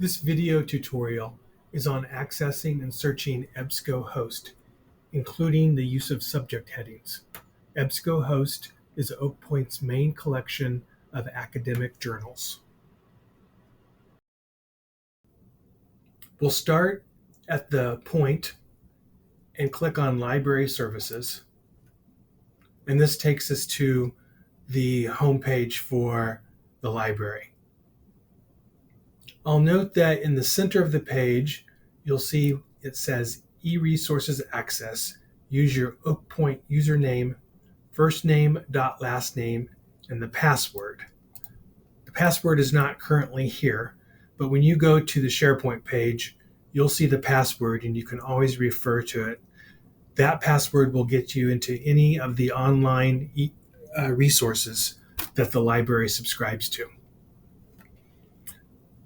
This video tutorial is on accessing and searching Ebscohost, including the use of subject headings. Ebscohost is Oak Point's main collection of academic journals. We'll start at the point and click on Library Services. And this takes us to the homepage for the library. I'll note that in the center of the page, you'll see it says eResources Access. Use your Oak Point username, first name, last name, and the password. The password is not currently here, but when you go to the SharePoint page, you'll see the password and you can always refer to it. That password will get you into any of the online resources that the library subscribes to.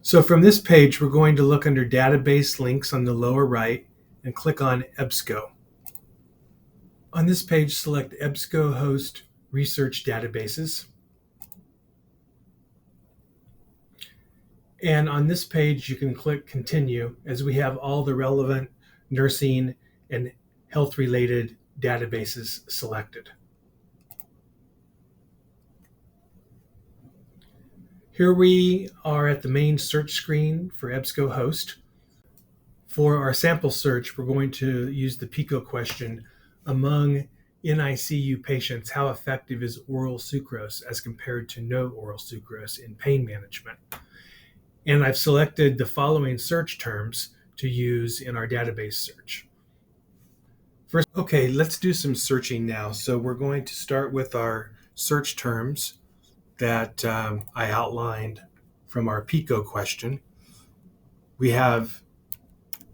So from this page, we're going to look under database links on the lower right and click on EBSCO. On this page, select Ebscohost Research Databases. And on this page, you can click Continue as we have all the relevant nursing and health-related databases selected. Here we are at the main search screen for Ebscohost. For our sample search, we're going to use the PICO question: among NICU patients, how effective is oral sucrose as compared to no oral sucrose in pain management? And I've selected the following search terms to use in our database search. First, okay, let's do some searching now. So we're going to start with our search terms that I outlined from our PICO question. We have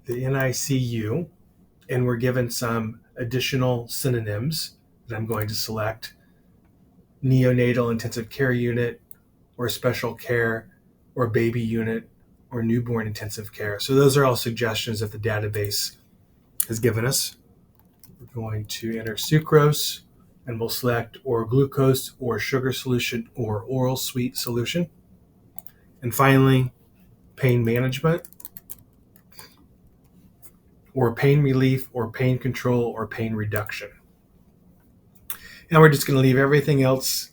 the NICU, and we're given some additional synonyms that I'm going to select: neonatal intensive care unit, or special care, or baby unit, or newborn intensive care. So those are all suggestions that the database has given us. We're going to enter sucrose, and we'll select or glucose or sugar solution or oral sweet solution. And finally, pain management, or pain relief, or pain control, or pain reduction. And we're just going to leave everything else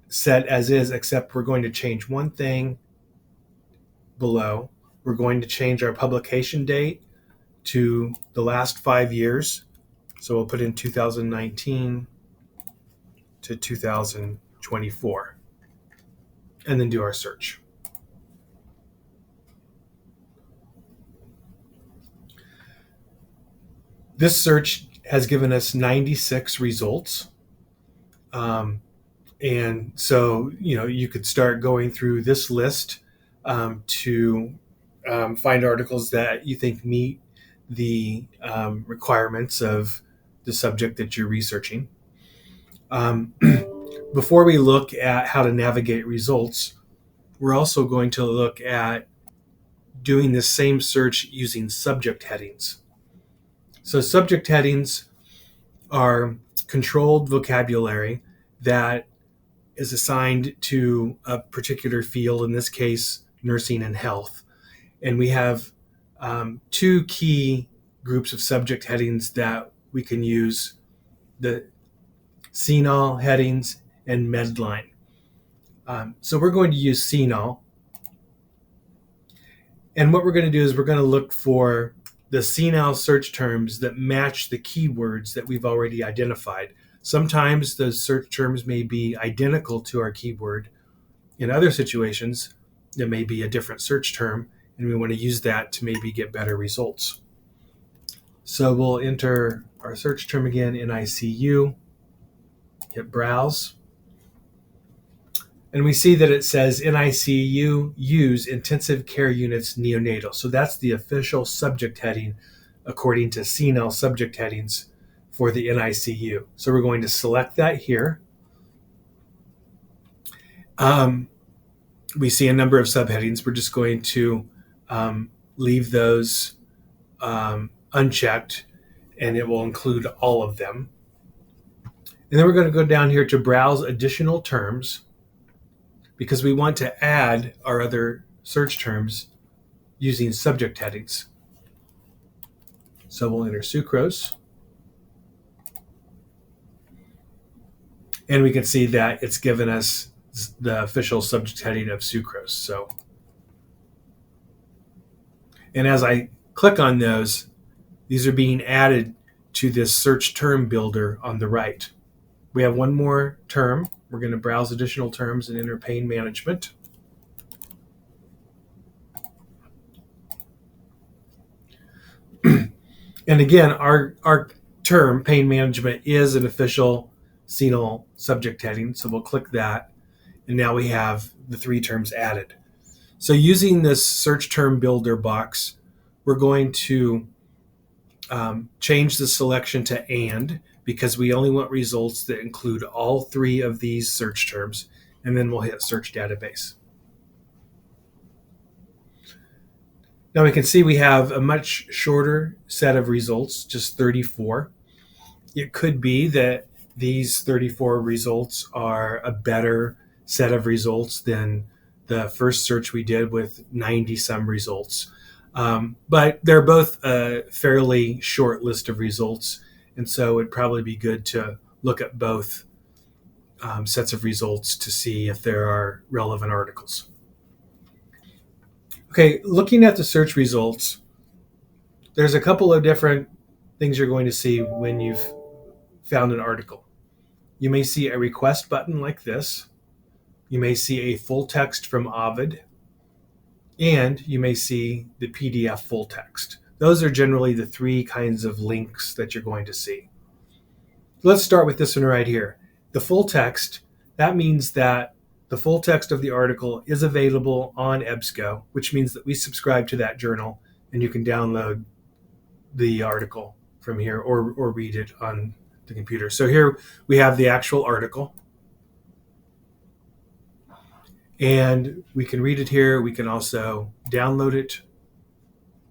set as is, except we're going to change one thing below. We're going to change our publication date to the last 5 years. So we'll put in 2019 to 2024, and then do our search. This search has given us 96 results. And so, you could start going through this list to find articles that you think meet the requirements of the subject that you're researching. Before we look at how to navigate results, we're also going to look at doing the same search using subject headings. So subject headings are controlled vocabulary that is assigned to a particular field, in this case, nursing and health. And we have two key groups of subject headings that we can use: the CNAL headings and Medline. So we're going to use CNAL. And what we're going to do is we're going to look for the CNAL search terms that match the keywords that we've already identified. Sometimes those search terms may be identical to our keyword. In other situations, there may be a different search term, and we want to use that to maybe get better results. So we'll enter our search term again, NICU, hit browse. And we see that it says NICU use intensive care units neonatal. So that's the official subject heading according to CNAL subject headings for the NICU. So we're going to select that here. We see a number of subheadings. We're just going to leave those unchecked, and it will include all of them. And then we're going to go down here to browse additional terms, because we want to add our other search terms using subject headings. So we'll enter sucrose. And we can see that it's given us the official subject heading of sucrose. And as I click on those, these are being added to this search term builder on the right. We have one more term. We're going to browse additional terms and enter pain management. And again, our term, pain management, is an official CNL subject heading. So we'll click that. And now we have the 3 terms added. So using this search term builder box, we're going to change the selection to and, because we only want results that include all 3 of these search terms. And then we'll hit search database. Now we can see we have a much shorter set of results, just 34. It could be that these 34 results are a better set of results than the first search we did with 90 some results. But they're both a fairly short list of results, and so it'd probably be good to look at both sets of results to see if there are relevant articles. Okay, looking at the search results, there's a couple of different things you're going to see when you've found an article. You may see a request button like this. You may see a full text from Ovid, and you may see the PDF full text. Those are generally the 3 kinds of links that you're going to see. Let's start with this one right here. The full text, that means that the full text of the article is available on EBSCO, which means that we subscribe to that journal, and you can download the article from here or read it on the computer. So here we have the actual article, and we can read it here. We can also download it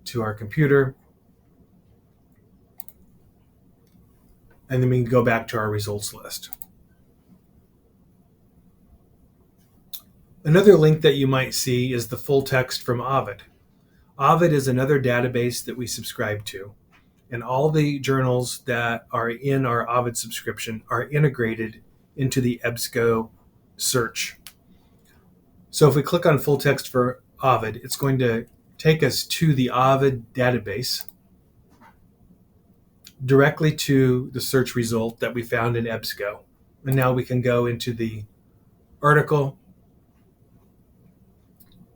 to our computer, and then we can go back to our results list. Another link that you might see is the full text from Ovid. Ovid is another database that we subscribe to, and all the journals that are in our Ovid subscription are integrated into the EBSCO search. So if we click on full text for Ovid, it's going to take us to the Ovid database, directly to the search result that we found in EBSCO. And now we can go into the article.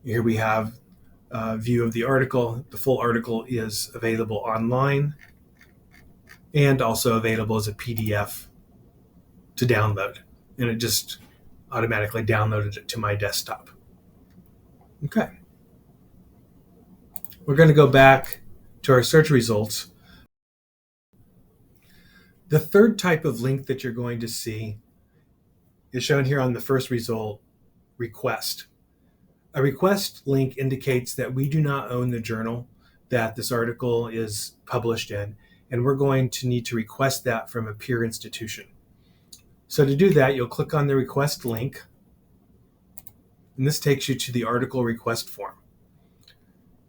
Here we have a view of the article. The full article is available online and also available as a PDF to download. And it just automatically downloaded it to my desktop. Okay. We're going to go back to our search results. The third type of link that you're going to see is shown here on the first result, request. A request link indicates that we do not own the journal that this article is published in, and we're going to need to request that from a peer institution. So to do that, you'll click on the request link, and this takes you to the article request form.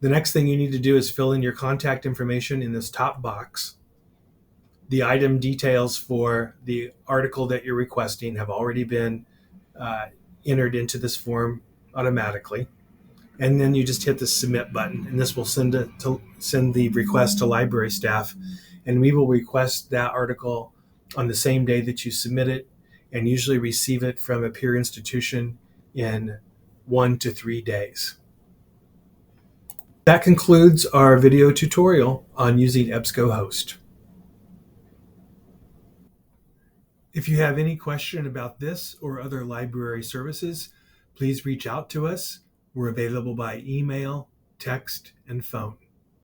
The next thing you need to do is fill in your contact information in this top box. The item details for the article that you're requesting have already been entered into this form automatically. And then you just hit the submit button, and this will send the request to library staff, and we will request that article on the same day that you submit it, and usually receive it from a peer institution in 1 to 3 days. That concludes our video tutorial on using Ebscohost. If you have any question about this or other library services, please reach out to us. We're available by email, text, and phone.